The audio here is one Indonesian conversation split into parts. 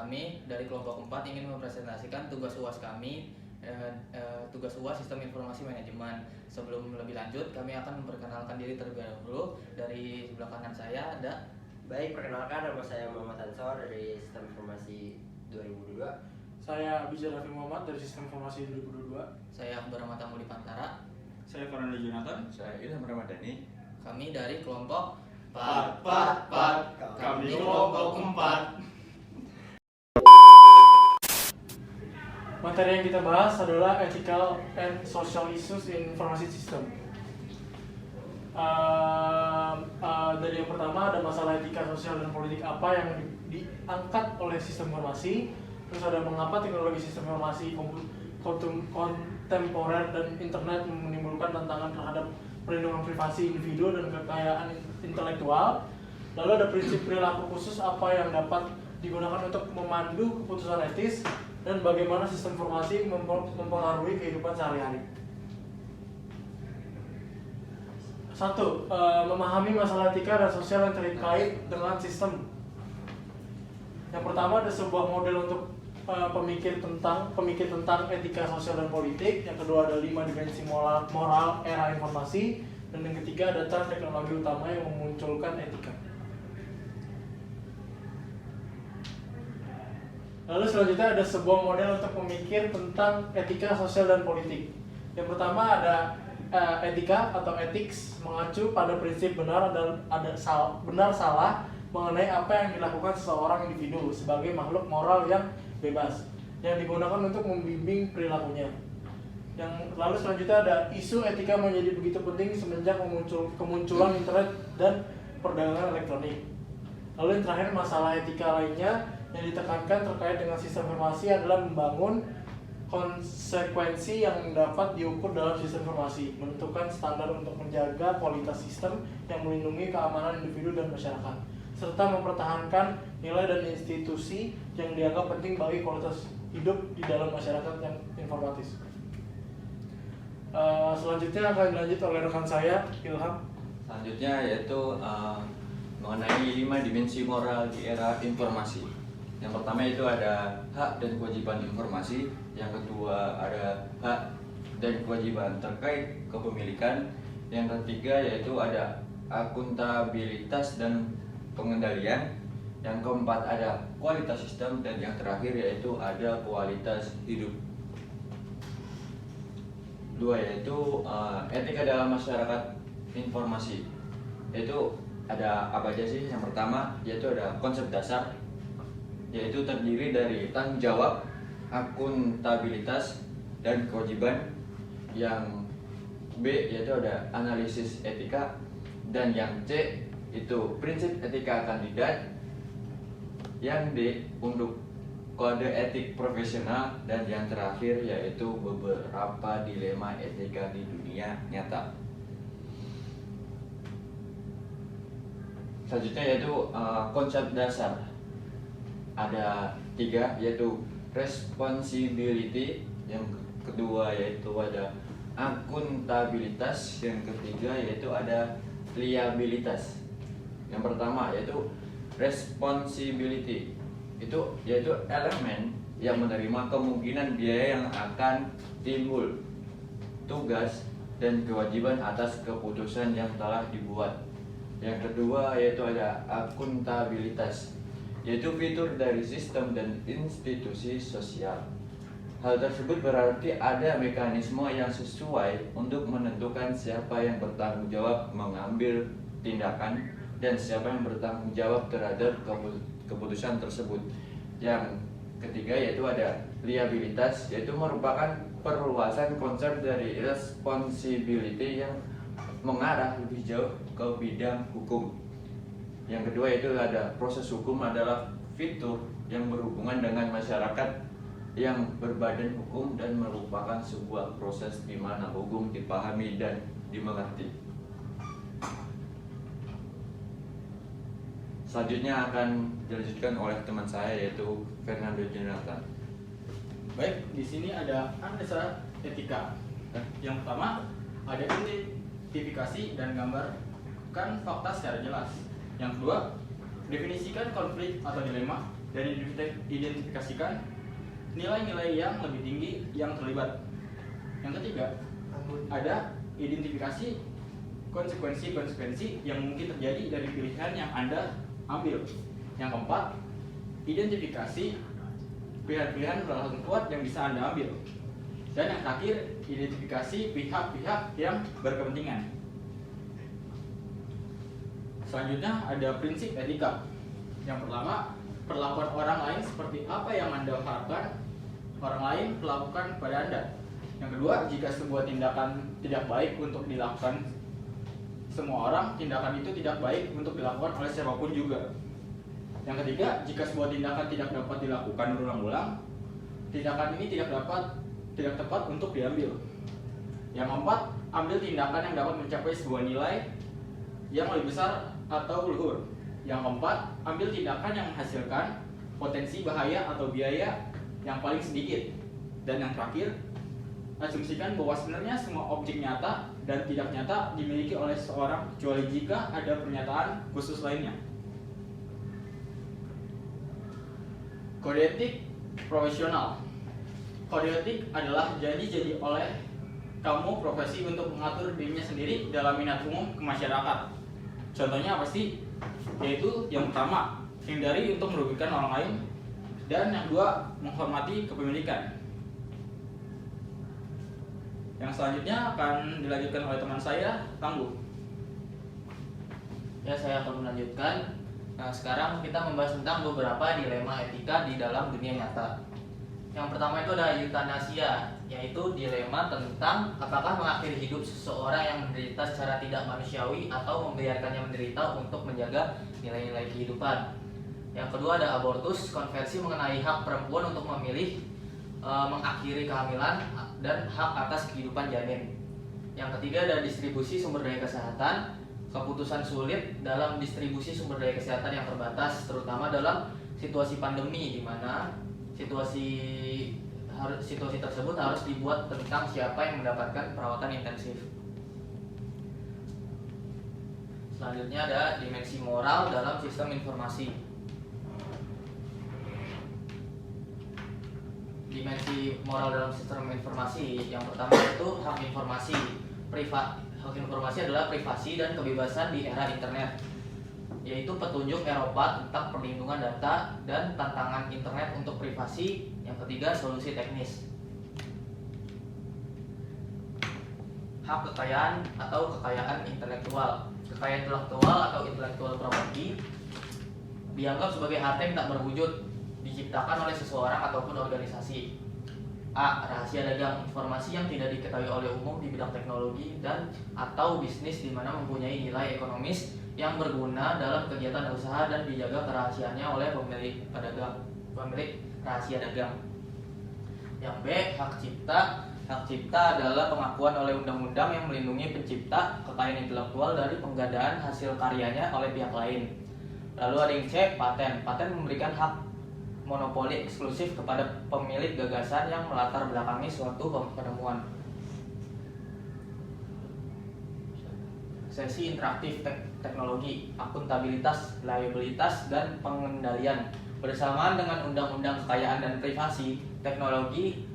Kami dari kelompok 4 ingin mempresentasikan tugas UAS kami, tugas UAS Sistem Informasi Manajemen. Sebelum lebih lanjut, kami akan memperkenalkan diri terlebih dahulu. Dari sebelah kanan saya ada. Baik, perkenalkan, nama saya Muhammad Ansor dari Sistem Informasi 2022. Saya Abizar Raffi Muhammad dari Sistem Informasi 2022. Saya Akbar Matamudi Pantara. Saya Farhan Jonathan. Saya Ilham Ramadhani. Kami dari kelompok Kami kelompok 4. Materi yang kita bahas adalah ethical and social issues in information system. Dari yang pertama ada masalah etika sosial dan politik apa yang diangkat oleh sistem informasi. Terus ada mengapa teknologi sistem informasi kontemporer dan internet menimbulkan tantangan terhadap perlindungan privasi individu dan kekayaan intelektual. Lalu ada prinsip perilaku khusus apa yang dapat digunakan untuk memandu keputusan etis dan bagaimana sistem informasi mempengaruhi kehidupan sehari-hari. 1. Memahami masalah etika dan sosial yang terkait dengan sistem. Yang pertama ada sebuah model untuk pemikir tentang etika sosial dan politik. Yang kedua ada 5 dimensi moral era informasi. Dan yang ketiga ada teknologi utama yang memunculkan etika. Lalu selanjutnya ada sebuah model untuk memikir tentang etika sosial dan politik. Yang pertama ada etika atau ethics, mengacu pada prinsip benar dan benar salah mengenai apa yang dilakukan seseorang individu sebagai makhluk moral yang bebas yang digunakan untuk membimbing perilakunya. Yang lalu selanjutnya ada isu etika menjadi begitu penting semenjak kemunculan internet dan perdagangan elektronik. Lalu yang terakhir masalah etika lainnya yang ditekankan terkait dengan sistem informasi adalah membangun konsekuensi yang dapat diukur dalam sistem informasi, menentukan standar untuk menjaga kualitas sistem yang melindungi keamanan individu dan masyarakat, serta mempertahankan nilai dan institusi yang dianggap penting bagi kualitas hidup di dalam masyarakat yang informatis. Selanjutnya akan dilanjut oleh rekan saya, Ilham. Selanjutnya yaitu mengenai 5 dimensi moral di era informasi. Yang pertama itu ada hak dan kewajiban informasi. Yang kedua ada hak dan kewajiban terkait kepemilikan. Yang ketiga yaitu ada akuntabilitas dan pengendalian. Yang keempat ada kualitas sistem. Dan yang terakhir yaitu ada kualitas hidup. 2 yaitu etika dalam masyarakat informasi. Yaitu ada apa aja sih? Yang pertama yaitu ada konsep dasar, yaitu terdiri dari tanggung jawab, akuntabilitas, dan kewajiban. Yang B yaitu ada analisis etika. Dan yang C itu prinsip etika kandidat. Yang D untuk kode etik profesional. Dan yang terakhir yaitu beberapa dilema etika di dunia nyata. Selanjutnya yaitu konsep dasar. Ada 3 yaitu responsibility, yang kedua yaitu ada akuntabilitas, yang ketiga yaitu ada liabilitas. Yang pertama yaitu responsibility, itu yaitu elemen yang menerima kemungkinan biaya yang akan timbul, tugas dan kewajiban atas keputusan yang telah dibuat. Yang kedua yaitu ada akuntabilitas, yaitu fitur dari sistem dan institusi sosial. Hal tersebut berarti ada mekanisme yang sesuai untuk menentukan siapa yang bertanggung jawab mengambil tindakan dan siapa yang bertanggung jawab terhadap keputusan tersebut. Yang ketiga yaitu ada liabilitas, yaitu merupakan perluasan konsep dari responsibility yang mengarah lebih jauh ke bidang hukum. Yang kedua itu ada proses hukum, adalah fitur yang berhubungan dengan masyarakat yang berbadan hukum dan merupakan sebuah proses di mana hukum dipahami dan dimengerti. Selanjutnya akan dilanjutkan oleh teman saya yaitu Fernando Jonathan. Baik, di sini ada analisa etika. Yang pertama ada identifikasi dan gambarkan fakta secara jelas. Yang kedua, definisikan konflik atau dilema. dan identifikasikan nilai-nilai yang lebih tinggi yang terlibat. Yang ketiga, ada identifikasi konsekuensi-konsekuensi yang mungkin terjadi dari pilihan yang Anda ambil. Yang keempat, identifikasi pilihan-pilihan beralasan kuat yang bisa Anda ambil. Dan yang terakhir, identifikasi pihak-pihak yang berkepentingan. Selanjutnya ada prinsip etika. Yang pertama, perlakuan orang lain seperti apa yang Anda harapkan orang lain melakukan pada Anda. Yang kedua, jika sebuah tindakan tidak baik untuk dilakukan semua orang, tindakan itu tidak baik untuk dilakukan oleh siapapun juga. Yang ketiga, jika sebuah tindakan tidak dapat dilakukan berulang-ulang, tindakan ini tidak tepat untuk diambil. Yang keempat, ambil tindakan yang dapat mencapai sebuah nilai yang lebih besar atau luhur. Yang keempat, ambil tindakan yang menghasilkan potensi bahaya atau biaya yang paling sedikit. Dan yang terakhir, asumsikan bahwa sebenarnya semua objek nyata dan tidak nyata dimiliki oleh seseorang kecuali jika ada pernyataan khusus lainnya. Kode etik profesional. Kode etik adalah janji oleh kamu profesi untuk mengatur dirinya sendiri dalam minat umum ke masyarakat. Contohnya apa sih? Yaitu yang pertama, hindari untuk merugikan orang lain, dan yang kedua, menghormati kepemilikan. Yang selanjutnya akan dilanjutkan oleh teman saya, Tangguh. Ya, saya akan melanjutkan. Nah, sekarang kita membahas tentang beberapa dilema etika di dalam dunia nyata. Yang pertama itu ada eutanasia, yaitu dilema tentang apakah mengakhiri hidup seseorang yang menderita secara tidak manusiawi atau membiarkannya menderita untuk menjaga nilai-nilai kehidupan. Yang kedua ada abortus, konversi mengenai hak perempuan untuk memilih mengakhiri kehamilan dan hak atas kehidupan janin. Yang ketiga ada distribusi sumber daya kesehatan, keputusan sulit dalam distribusi sumber daya kesehatan yang terbatas, terutama dalam situasi pandemi, di mana situasi tersebut harus dibuat tentang siapa yang mendapatkan perawatan intensif. Selanjutnya ada dimensi moral dalam sistem informasi. Dimensi moral dalam sistem informasi yang pertama itu hak informasi. Hak informasi adalah privasi dan kebebasan di era internet, yaitu petunjuk Eropa tentang perlindungan data dan tantangan internet untuk privasi. Yang ketiga, solusi teknis. Hak kekayaan atau kekayaan intelektual. Kekayaan intelektual atau intellectual property dianggap sebagai harta yang tak berwujud, diciptakan oleh seseorang ataupun organisasi. A. Rahasia dagang, informasi yang tidak diketahui oleh umum di bidang teknologi dan atau bisnis di mana mempunyai nilai ekonomis yang berguna dalam kegiatan usaha dan dijaga kerahasiaannya oleh pemilik rahasia dagang. Yang B. Hak cipta. Hak cipta adalah pengakuan oleh undang-undang yang melindungi pencipta kekayaan intelektual dari penggadaan hasil karyanya oleh pihak lain. Lalu ada yang C. Paten. Paten memberikan hak monopoli eksklusif kepada pemilik gagasan yang melatar belakangi suatu penemuan. Sesi interaktif teknologi, akuntabilitas, liabilitas, dan pengendalian. Bersamaan dengan Undang-Undang Kekayaan dan Privasi, teknologi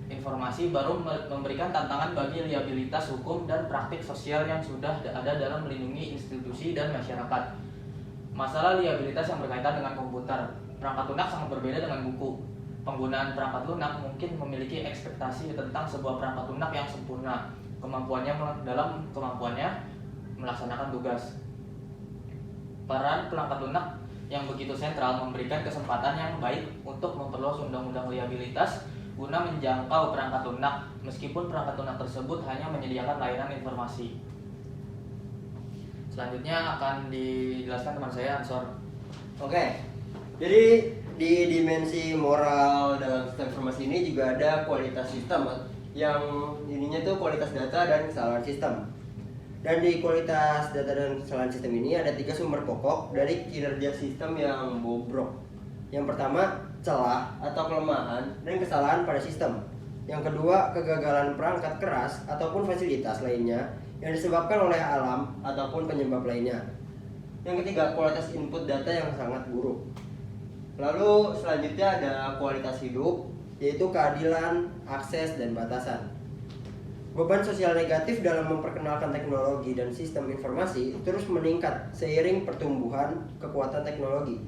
informasi baru memberikan tantangan bagi liabilitas hukum dan praktik sosial yang sudah ada dalam melindungi institusi dan masyarakat. Masalah liabilitas yang berkaitan dengan komputer. Perangkat lunak sangat berbeda dengan buku. Penggunaan perangkat lunak mungkin memiliki ekspektasi tentang sebuah perangkat lunak yang sempurna, kemampuannya melaksanakan tugas. Peran perangkat lunak yang begitu sentral memberikan kesempatan yang baik untuk memperluas undang-undang liabilitas guna menjangkau perangkat lunak, meskipun perangkat lunak tersebut hanya menyediakan layanan informasi. Selanjutnya akan dijelaskan teman saya, Ansor. Oke, jadi di dimensi moral dalam sistem informasi ini juga ada kualitas sistem, yang ininya tuh kualitas data dan kesalahan sistem. Dan di kualitas data dan kesalahan sistem ini ada 3 sumber pokok dari kinerja sistem yang bobrok. Yang pertama, celah atau kelemahan dan kesalahan pada sistem. Yang kedua, kegagalan perangkat keras ataupun fasilitas lainnya yang disebabkan oleh alam ataupun penyebab lainnya. Yang ketiga, kualitas input data yang sangat buruk. Lalu selanjutnya ada kualitas hidup, yaitu keadilan, akses, dan batasan. Beban sosial negatif dalam memperkenalkan teknologi dan sistem informasi terus meningkat seiring pertumbuhan kekuatan teknologi.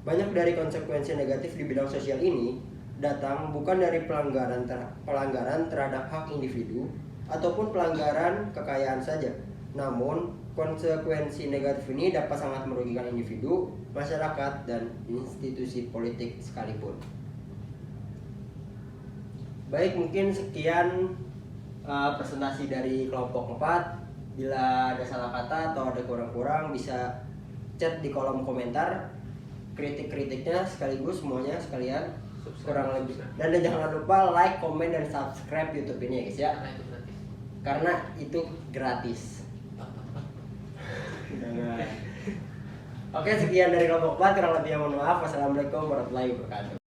Banyak dari konsekuensi negatif di bidang sosial ini datang bukan dari pelanggaran terhadap hak individu ataupun pelanggaran kekayaan saja. Namun, konsekuensi negatif ini dapat sangat merugikan individu, masyarakat, dan institusi politik sekalipun. Baik, mungkin sekian presentasi dari kelompok 4. Bila ada salah kata atau ada kurang-kurang bisa chat di kolom komentar kritik-kritiknya sekaligus semuanya sekalian kurang lebih. Dan jangan lupa like, komen, dan subscribe YouTube ini ya guys ya. Karena itu berarti. Karena itu gratis. Oke, sekian dari kelompok 4, kurang lebihnya mohon maaf. Wassalamualaikum warahmatullahi wabarakatuh.